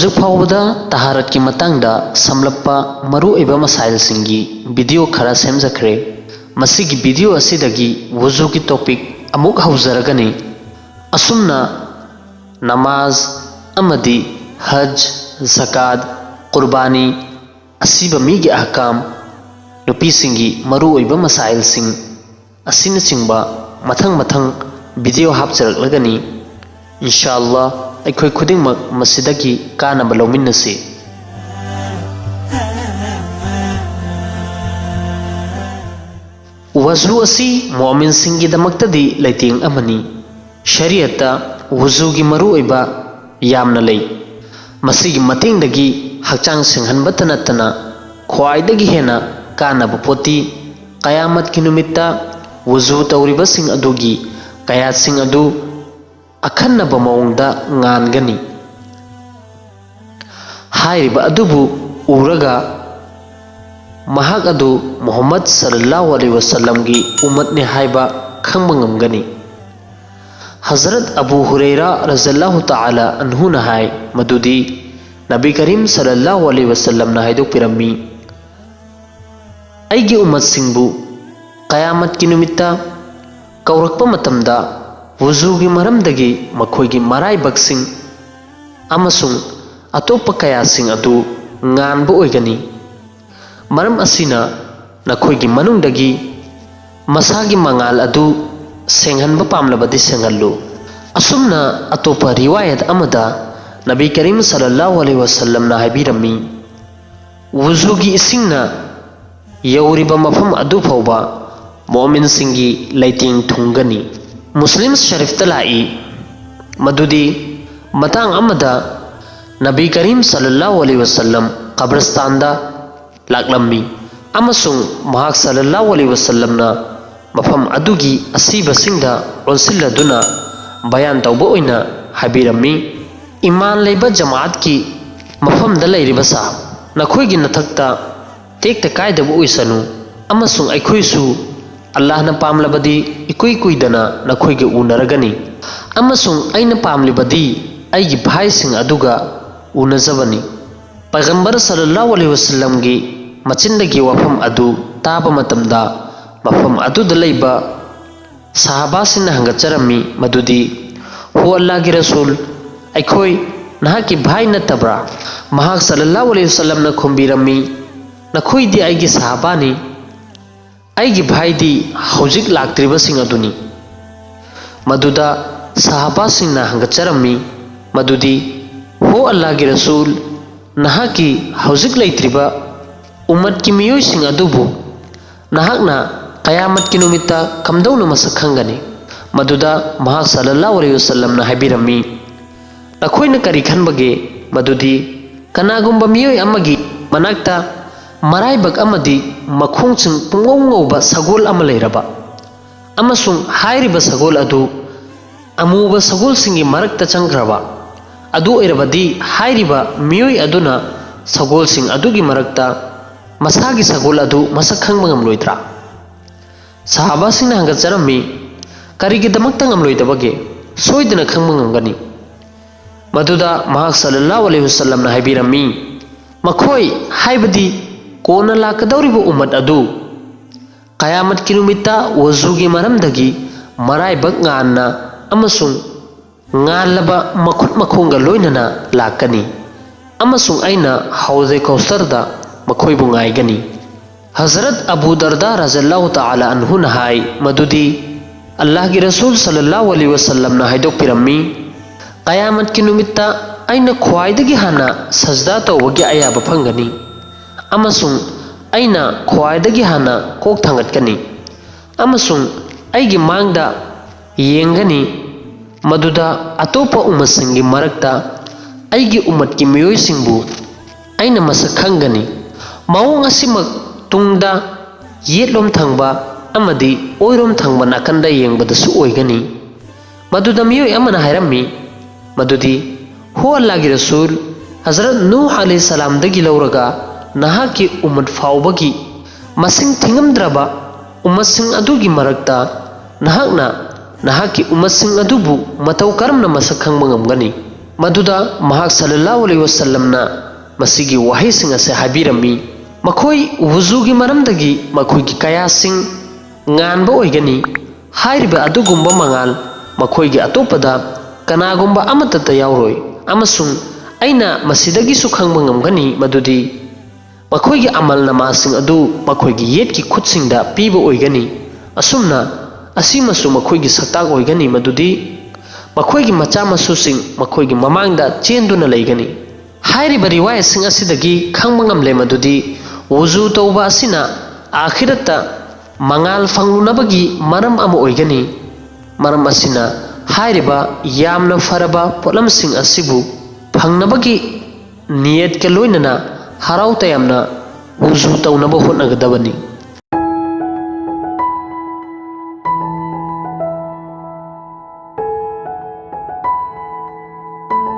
ꯍꯧꯖꯤꯛ ꯐꯥꯎꯕꯗ ꯇꯍꯥꯔꯠꯀꯤ ꯃꯇꯥꯡꯗ ꯁꯝꯂꯞꯄ ꯃꯔꯨꯑꯣꯏꯕ ꯃꯁꯥꯏꯜꯁꯤꯡꯒꯤ ꯚꯤꯗꯤꯑꯣ ꯈꯔ ꯁꯦꯝꯖꯈ꯭ꯔꯦ꯫ ꯃꯁꯤꯒꯤ ꯚꯤꯗꯤꯑꯣ ꯑꯁꯤꯗꯒꯤ ꯋꯨꯖꯨꯒꯤ ꯇꯣꯄꯤꯛ ꯑꯃꯨꯛ ꯍꯧꯖꯔꯒꯅꯤ꯫ ꯑꯁꯨꯝꯅ ꯅꯃꯥꯖ ꯑꯃꯗꯤ ꯍꯖ, ꯖꯀꯥꯠ, ꯀꯨꯔꯕꯥꯅꯤ ꯑꯁꯤꯕ ꯃꯤꯒꯤ ꯑꯍꯀꯥꯝ, ꯅꯨꯄꯤꯁꯤꯡꯒꯤ ꯃꯔꯨꯑꯣꯏꯕ ꯃꯁꯥꯏꯜꯁꯤꯡ ꯑꯁꯤꯅꯆꯤꯡꯕ ꯃꯊꯪ ꯚꯤꯗꯤꯑꯣ ꯍꯥꯞꯆꯔꯛꯂꯒꯅꯤ꯫ ꯏꯟꯁꯥꯑꯜꯂꯥꯍ ꯑꯩꯈꯣꯏ ꯈꯨꯗꯤꯡꯃꯛ ꯃꯁꯤꯗꯒꯤ ꯀꯥꯟꯅꯕ ꯂꯧꯃꯤꯟꯅꯁꯤ꯫ ꯋꯖꯨ ꯑꯁꯤ ꯃꯨꯑꯃꯤꯟꯁꯤꯡꯒꯤꯗꯃꯛꯇꯗꯤ ꯂꯩꯇꯦꯡ ꯑꯃꯅꯤ꯫ ꯁꯔꯤꯌꯠꯇ ꯋꯨꯖꯨꯒꯤ ꯃꯔꯨꯑꯣꯏꯕ ꯌꯥꯝꯅ ꯂꯩ꯫ ꯃꯁꯤꯒꯤ ꯃꯇꯦꯡꯗꯒꯤ ꯍꯛꯆꯥꯡ ꯁꯦꯡꯍꯟꯕꯇ ꯅꯠꯇꯅ ꯈ꯭ꯋꯥꯏꯗꯒꯤ ꯍꯦꯟꯅ ꯀꯥꯟꯅꯕ ꯄꯣꯠꯇꯤ ꯀꯌꯥꯃꯠꯀꯤ ꯅꯨꯃꯤꯠꯇ ꯋꯨꯖꯨ ꯇꯧꯔꯤꯕꯁꯤꯡ ꯑꯗꯨꯒꯤ ꯀꯌꯥꯠꯁꯤꯡ ꯑꯗꯨ ꯑꯈꯟꯅꯕ ꯃꯑꯣꯡꯗ ꯉꯥꯟꯒꯅꯤ꯫ ꯍꯥꯏꯔꯤꯕ ꯑꯗꯨꯕꯨ ꯎꯔꯒ ꯃꯍꯥꯛ ꯑꯗꯨ ꯃꯨꯍꯝꯃꯗ ꯁꯜꯂꯜꯂꯥꯍꯨ ꯑꯂꯩꯍꯤ ꯋꯁꯜꯂꯝꯒꯤ ꯎꯝꯃꯠꯅꯤ ꯍꯥꯏꯕ ꯈꯪꯕ ꯉꯝꯒꯅꯤ꯫ ꯍꯖꯔꯠ ꯑꯕꯨ ꯍꯨꯔꯩꯔꯥ ꯔꯖꯤꯌꯜꯂꯥꯍꯨ ꯇꯥꯂꯥ ꯑꯟꯍꯨꯅ ꯍꯥꯏ ꯃꯗꯨꯗꯤ ꯅꯕꯤ ꯀꯔꯤꯝ ꯁꯜꯂꯜꯂꯥꯍꯨ ꯑꯂꯩꯍꯤ ꯋꯁꯜꯂꯝꯅ ꯍꯥꯏꯗꯣꯛꯄꯤꯔꯝꯃꯤ, ꯑꯩꯒꯤ ꯎꯝꯃꯠꯁꯤꯡꯕꯨ ꯀꯌꯥꯃꯠꯀꯤ ꯅꯨꯃꯤꯠꯇ ꯀꯧꯔꯛꯄ ꯃꯇꯝꯗ ꯋꯨꯖꯨꯒꯤ ꯃꯔꯝꯗꯒꯤ ꯃꯈꯣꯏꯒꯤ ꯃꯔꯥꯏꯕꯛꯁꯤꯡ ꯑꯃꯁꯨꯡ ꯑꯇꯣꯞꯄ ꯀꯌꯥꯁꯤꯡ ꯑꯗꯨ ꯉꯥꯟꯕ ꯑꯣꯏꯒꯅꯤ꯫ ꯃꯔꯝ ꯑꯁꯤꯅ ꯅꯈꯣꯏꯒꯤ ꯃꯅꯨꯡꯗꯒꯤ ꯃꯁꯥꯒꯤ ꯃꯉꯥꯜ ꯑꯗꯨ ꯁꯦꯡꯍꯟꯕ ꯄꯥꯝꯂꯕꯗꯤ ꯁꯦꯡꯍꯜꯂꯨ꯫ ꯑꯁꯨꯝꯅ ꯑꯇꯣꯞꯄ ꯔꯤꯋꯥꯌꯠ ꯑꯃꯗ ꯅꯕꯤ ꯀꯔꯤꯝ ꯁꯜꯂꯜꯂꯥꯍꯨ ꯑꯂꯩꯍꯤ ꯋꯁꯜꯂꯝꯅ ꯍꯥꯏꯕꯤꯔꯝꯃꯤ, ꯋꯨꯖꯨꯒꯤ ꯏꯁꯤꯡꯅ ꯌꯧꯔꯤꯕ ꯃꯐꯝ ꯑꯗꯨ ꯐꯥꯎꯕ ꯃꯨꯑꯃꯤꯟꯁꯤꯡꯒꯤ ꯂꯩꯇꯦꯡ ꯊꯨꯡꯒꯅꯤ꯫ ꯃꯨꯁꯂꯤꯝ ꯁꯔꯤꯐꯇ ꯂꯥꯛꯏ ꯃꯗꯨꯗꯤ ꯃꯇꯥꯡ ꯑꯃꯗ ꯅꯕꯤ ꯀꯔꯤꯝ ꯁꯜꯂꯜꯂꯥꯍꯨ ꯑꯂꯩꯍꯤ ꯋꯁꯜꯂꯝ ꯀꯕꯔꯁꯇꯥꯟꯗ ꯂꯥꯛꯂꯝꯃꯤ ꯑꯃꯁꯨꯡ ꯃꯍꯥꯛ ꯁꯜꯂꯜꯂꯥꯍꯨ ꯑꯂꯩꯍꯤ ꯋꯁꯜꯂꯝꯅ ꯃꯐꯝ ꯑꯗꯨꯒꯤ ꯑꯁꯤꯕꯁꯤꯡꯗ ꯑꯣꯟꯁꯤꯜꯂꯗꯨꯅ ꯕꯌꯥꯟ ꯇꯧꯕ ꯑꯣꯏꯅ ꯍꯥꯏꯕꯤꯔꯝꯃꯤ, ꯏꯃꯥꯟ ꯂꯩꯕ ꯖꯃꯥꯑꯠꯀꯤ ꯃꯐꯝꯗ ꯂꯩꯔꯤꯕ ꯁꯥꯍꯕ, ꯅꯈꯣꯏꯒꯤ ꯅꯊꯛꯇ ꯇꯦꯛꯇ ꯀꯥꯏꯗꯕ ꯑꯣꯏꯁꯅꯨ ꯑꯃꯁꯨꯡ ꯑꯩꯈꯣꯏꯁꯨ ꯑꯜꯂꯥꯍꯅ ꯄꯥꯝꯂꯕꯗꯤ ꯏꯀꯨꯏ ꯀꯨꯏꯗꯅ ꯅꯈꯣꯏꯒ ꯎꯅꯔꯒꯅꯤ ꯑꯃꯁꯨꯡ ꯑꯩꯅ ꯄꯥꯝꯂꯤꯕꯗꯤ ꯑꯩꯒꯤ ꯚꯥꯏꯁꯤꯡ ꯑꯗꯨꯒ ꯎꯅꯖꯕꯅꯤ꯫ ꯄꯩꯒꯝꯕꯔ ꯁꯜꯂꯜꯂꯥꯍꯨ ꯑꯂꯩꯍꯤ ꯋꯁꯜꯂꯝꯒꯤ ꯃꯆꯤꯟꯗꯒꯤ ꯋꯥꯐꯝ ꯑꯗꯨ ꯇꯥꯕ ꯃꯇꯝꯗ ꯃꯐꯝ ꯑꯗꯨꯗ ꯂꯩꯕ ꯁꯥꯍꯕꯥꯁꯤꯡꯅ ꯍꯪꯒꯠꯆꯔꯝꯃꯤ ꯃꯗꯨꯗꯤ, ꯍꯣ ꯑꯜꯂꯥꯍꯒꯤ ꯔꯁꯨꯜ, ꯑꯩꯈꯣꯏ ꯅꯍꯥꯛꯀꯤ ꯚꯥꯏ ꯅꯠꯇꯕ꯭ꯔꯥ? ꯃꯍꯥꯛ ꯁꯜꯂꯜꯂꯥꯍꯨ ꯑꯂꯩꯍꯤ ꯋꯁꯜꯂꯝꯅ ꯈꯨꯝꯕꯤꯔꯝꯃꯤ, ꯅꯈꯣꯏꯗꯤ ꯑꯩꯒꯤ ꯁꯥꯍꯕꯥꯅꯤ, ꯑꯩꯒꯤ ꯚꯥꯏꯗꯤ ꯍꯧꯖꯤꯛ ꯂꯥꯛꯇ꯭ꯔꯤꯕꯁꯤꯡ ꯑꯗꯨꯅꯤ꯫ ꯃꯗꯨꯗ ꯁꯥꯍꯕꯥꯁꯤꯡꯅ ꯍꯪꯒꯠꯆꯔꯝꯃꯤ ꯃꯗꯨꯗꯤ, ꯍꯣ ꯑꯜꯂꯥꯍꯒꯤ ꯔꯁꯨꯜ, ꯅꯍꯥꯛꯀꯤ ꯍꯧꯖꯤꯛ ꯂꯩꯇ꯭ꯔꯤꯕ ꯎꯝꯃꯠꯀꯤ ꯃꯤꯑꯣꯏꯁꯤꯡ ꯑꯗꯨꯕꯨ ꯅꯍꯥꯛꯅ ꯀꯌꯥꯃꯠꯀꯤ ꯅꯨꯃꯤꯠꯇ ꯀꯝꯗꯧꯅ ꯃꯁꯛ ꯈꯪꯒꯅꯤ? ꯃꯗꯨꯗ ꯃꯍꯥꯛ ꯁꯜꯂꯜꯂꯥꯍꯨ ꯑꯂꯩꯍꯤ ꯋꯁꯜꯂꯝꯅ ꯍꯥꯏꯕꯤꯔꯝꯃꯤ, ꯅꯈꯣꯏꯅ ꯀꯔꯤ ꯈꯟꯕꯒꯦ ꯃꯗꯨꯗꯤ ꯀꯅꯥꯒꯨꯝꯕ ꯃꯤꯑꯣꯏ ꯑꯃꯒꯤ ꯃꯅꯥꯛꯇ ꯃꯔꯥꯏꯕꯛ ꯑꯃꯗꯤ ꯃꯈꯣꯡꯁꯤꯡ ꯄꯨꯡꯉꯧ ꯉꯧꯕ ꯁꯒꯣꯜ ꯑꯃ ꯂꯩꯔꯕ ꯑꯃꯁꯨꯡ ꯍꯥꯏꯔꯤꯕ ꯁꯒꯣꯜ ꯑꯗꯨ ꯑꯃꯨꯕ ꯁꯒꯣꯜꯁꯤꯡꯒꯤ ꯃꯔꯛꯇ ꯆꯪꯈ꯭ꯔꯕ, ꯑꯗꯨ ꯑꯣꯏꯔꯕꯗꯤ ꯍꯥꯏꯔꯤꯕ ꯃꯤꯑꯣꯏ ꯑꯗꯨꯅ ꯁꯒꯣꯜꯁꯤꯡ ꯑꯗꯨꯒꯤ ꯃꯔꯛꯇ ꯃꯁꯥꯒꯤ ꯁꯒꯣꯜ ꯑꯗꯨ ꯃꯁꯛ ꯈꯪꯕ ꯉꯝꯂꯣꯏꯗ꯭ꯔꯥ? ꯁꯥꯍꯕꯥꯁꯤꯡꯅ ꯍꯪꯒꯠꯆꯔꯝꯃꯤ, ꯀꯔꯤꯒꯤꯗꯃꯛꯇ ꯉꯝꯂꯣꯏꯗꯕꯒꯦ? ꯁꯣꯏꯗꯅ ꯈꯪꯕ ꯉꯝꯒꯅꯤ꯫ ꯃꯗꯨꯗ ꯃꯍꯥꯛ ꯁꯜꯂꯜꯂꯥꯍꯨ ꯑꯂꯩꯍꯤ ꯋꯁꯜꯂꯝꯅ ꯍꯥꯏꯕꯤꯔꯝꯃꯤ, ꯃꯈꯣꯏ ꯍꯥꯏꯕꯗꯤ ꯀꯣꯟꯅ ꯂꯥꯛꯀꯗꯧꯔꯤꯕ ꯎꯝꯃꯠ ꯑꯗꯨ ꯀꯌꯥꯃꯠꯀꯤ ꯅꯨꯃꯤꯠꯇ ꯋꯨꯖꯨꯒꯤ ꯃꯔꯝꯗꯒꯤ ꯃꯔꯥꯏꯕꯛ ꯉꯥꯟꯅ ꯑꯃꯁꯨꯡ ꯉꯥꯜꯂꯕ ꯃꯈꯨꯠ ꯃꯈꯣꯡꯒ ꯂꯣꯏꯅꯅ ꯂꯥꯛꯀꯅꯤ ꯑꯃꯁꯨꯡ ꯑꯩꯅ ꯍꯧꯖ ꯀꯧꯁꯔꯗ ꯃꯈꯣꯏꯕꯨ ꯉꯥꯏꯒꯅꯤ꯫ ꯍꯖꯔꯠ ꯑꯕꯨ ꯗꯔꯗꯥ ꯔꯖꯤꯌꯜꯂꯥꯍꯨ ꯇꯥꯂꯥ ꯑꯟꯍꯨꯅ ꯍꯥꯏ ꯃꯗꯨꯗꯤ ꯑꯜꯂꯥꯍꯒꯤ ꯔꯁꯨꯜ ꯁꯜꯂꯜꯂꯥꯍꯨ ꯑꯂꯩꯍꯤ ꯋꯁꯜꯂꯝꯅ ꯍꯥꯏꯗꯣꯛꯄꯤꯔꯝꯃꯤ, ꯀꯌꯥꯃꯠꯀꯤ ꯅꯨꯃꯤꯠꯇ ꯑꯩꯅ ꯈ꯭ꯋꯥꯏꯗꯒꯤ ꯍꯥꯟꯅ ꯁꯖꯗꯥ ꯇꯧꯕꯒꯤ ꯑꯌꯥꯕ ꯐꯪꯒꯅꯤ ꯑꯃꯁꯨꯡ ꯑꯩꯅ ꯈ꯭ꯋꯥꯏꯗꯒꯤ ꯍꯥꯟꯅ ꯀꯣꯛ ꯊꯥꯡꯒꯠꯀꯅꯤ ꯑꯃꯁꯨꯡ ꯑꯩꯒꯤ ꯃꯥꯡꯗ ꯌꯦꯡꯒꯅꯤ, ꯃꯗꯨꯗ ꯑꯇꯣꯞꯄ ꯎꯝꯃꯠꯁꯤꯡꯒꯤ ꯃꯔꯛꯇ ꯑꯩꯒꯤ ꯎꯝꯃꯠꯀꯤ ꯃꯤꯑꯣꯏꯁꯤꯡꯕꯨ ꯑꯩꯅ ꯃꯁꯛ ꯈꯪꯒꯅꯤ꯫ ꯃꯑꯣꯡ ꯑꯁꯤꯃꯛ ꯇꯨꯡꯗ ꯌꯦꯠꯂꯣꯝ ꯊꯪꯕ ꯑꯃꯗꯤ ꯑꯣꯏꯔꯣꯝ ꯊꯪꯕ ꯅꯥꯀꯟꯗ ꯌꯦꯡꯕꯗꯁꯨ ꯑꯣꯏꯒꯅꯤ꯫ ꯃꯗꯨꯗ ꯃꯤꯑꯣꯏ ꯑꯃꯅ ꯍꯥꯏꯔꯝꯃꯤ ꯃꯗꯨꯗꯤ, ꯍꯣ ꯑꯜꯂꯥꯍꯒꯤ ꯔꯁꯨꯜ, ꯍꯖꯔꯠ ꯅꯨꯍ ꯑꯂꯩꯍꯤ ꯁꯂꯥꯝꯗꯒꯤ ꯂꯧꯔꯒ ꯅꯍꯥꯛꯀꯤ ꯎꯝꯃꯠ ꯐꯥꯎꯕꯒꯤ ꯃꯁꯤꯡ ꯊꯤꯉꯝꯗ꯭ꯔꯕ ꯎꯝꯃꯠꯁꯤꯡ ꯑꯗꯨꯒꯤ ꯃꯔꯛꯇ ꯅꯍꯥꯛꯅ ꯅꯍꯥꯛꯀꯤ ꯎꯝꯃꯠꯁꯤꯡ ꯑꯗꯨꯕꯨ ꯃꯇꯧ ꯀꯔꯝꯅ ꯃꯁꯛ ꯈꯪꯕ ꯉꯝꯒꯅꯤ? ꯃꯗꯨꯗ ꯃꯍꯥꯛ ꯁꯜꯂꯜꯂꯥꯍꯨ ꯑꯂꯩꯍꯤ ꯋꯁꯜꯂꯝꯅ ꯃꯁꯤꯒꯤ ꯋꯥꯍꯩꯁꯤꯡ ꯑꯁꯤ ꯍꯥꯏꯕꯤꯔꯝꯃꯤ ꯃꯈꯣꯏ ꯋꯨꯖꯨꯒꯤ ꯃꯔꯝꯗꯒꯤ ꯃꯈꯣꯏꯒꯤ ꯀꯌꯥꯁꯤꯡ ꯉꯥꯟꯕ ꯑꯣꯏꯒꯅꯤ ꯍꯥꯏꯔꯤꯕ ꯑꯗꯨꯒꯨꯝꯕ ꯃꯉꯥꯜ ꯃꯈꯣꯏꯒꯤ ꯑꯇꯣꯞꯄꯗ ꯀꯅꯥꯒꯨꯝꯕ ꯑꯃꯠꯇꯗ ꯌꯥꯎꯔꯣꯏ ꯑꯃꯁꯨꯡ ꯑꯩꯅ ꯃꯁꯤꯗꯒꯤꯁꯨ ꯈꯪꯕ ꯉꯝꯒꯅꯤ ꯃꯗꯨꯗꯤ ꯃꯈꯣꯏꯒꯤ ꯑꯃꯜ ꯅꯃꯥꯁꯤꯡ ꯑꯗꯨ ꯃꯈꯣꯏꯒꯤ ꯌꯦꯠꯀꯤ ꯈꯨꯠꯁꯤꯡꯗ ꯄꯤꯕ ꯑꯣꯏꯒꯅꯤ ꯑꯁꯨꯝꯅ ꯑꯁꯤꯃꯁꯨ ꯃꯈꯣꯏꯒꯤ ꯁꯛꯇꯥꯛ ꯑꯣꯏꯒꯅꯤ ꯃꯗꯨꯗꯤ ꯃꯈꯣꯏꯒꯤ ꯃꯆꯥ ꯃꯁꯨꯁꯤꯡ ꯃꯈꯣꯏꯒꯤ ꯃꯃꯥꯡꯗ ꯆꯦꯟꯗꯨꯅ ꯂꯩꯒꯅꯤ ꯍꯥꯏꯔꯤꯕ ꯔꯤꯋꯥꯌꯠꯁꯤꯡ ꯑꯁꯤꯗꯒꯤ ꯈꯪꯕ ꯉꯝꯂꯦ ꯃꯗꯨꯗꯤ ꯋꯨꯖꯨ ꯇꯧꯕ ꯑꯁꯤꯅ ꯑꯥꯈꯤꯔꯠꯇ ꯃꯉꯥꯜ ꯐꯪꯂꯨꯅꯕꯒꯤ ꯃꯔꯝ ꯑꯃ ꯑꯣꯏꯒꯅꯤ ꯃꯔꯝ ꯑꯁꯤꯅ ꯍꯥꯏꯔꯤꯕ ꯌꯥꯝꯅ ꯐꯔꯕ ꯄꯣꯠꯂꯝꯁꯤꯡ ꯑꯁꯤꯕꯨ ꯐꯪꯅꯕꯒꯤ ꯅꯤꯌꯠꯀ ꯂꯣꯏꯅꯅ ꯍꯔꯥꯎ ꯇꯌꯥꯝꯅ ꯋꯨꯖꯨ ꯇꯧꯅꯕ ꯍꯣꯠꯅꯒꯗꯕꯅꯤ